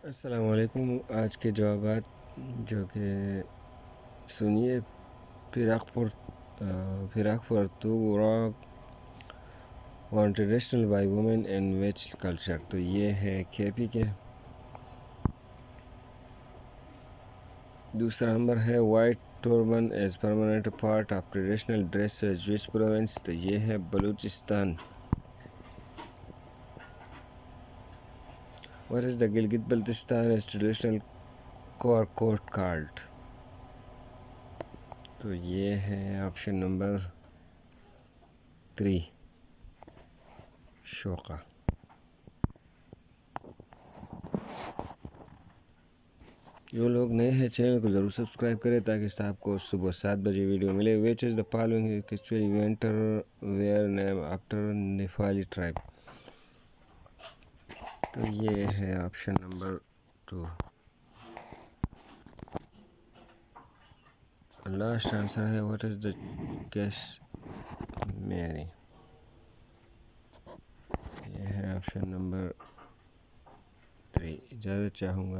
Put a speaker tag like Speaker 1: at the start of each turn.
Speaker 1: अस्सलाम वालेकुम। आज के जवाबात जो कि सुनिए, फिराक फॉर टू रॉक worn traditional by women in which culture. तो ये है केपी के। दूसरा नंबर है white turban as permanent part of traditional dress which province. तो ये है Balochistan. What is the Gilgit-Baltistan as traditional core court called? तो ये है ऑप्शन नंबर 3 शोका। जो लोग नए हैं चैनल को ज़रूर सब्सक्राइब करें ताकि आपको सुबह 7 बजे वीडियो मिले। Which is the following history event were name after Nepali tribe. तो ये है ऑप्शन नंबर 2। लास्ट आंसर है what is the Kashmiri. ये है ऑप्शन नंबर 3। इजाज़त चाहूँगा।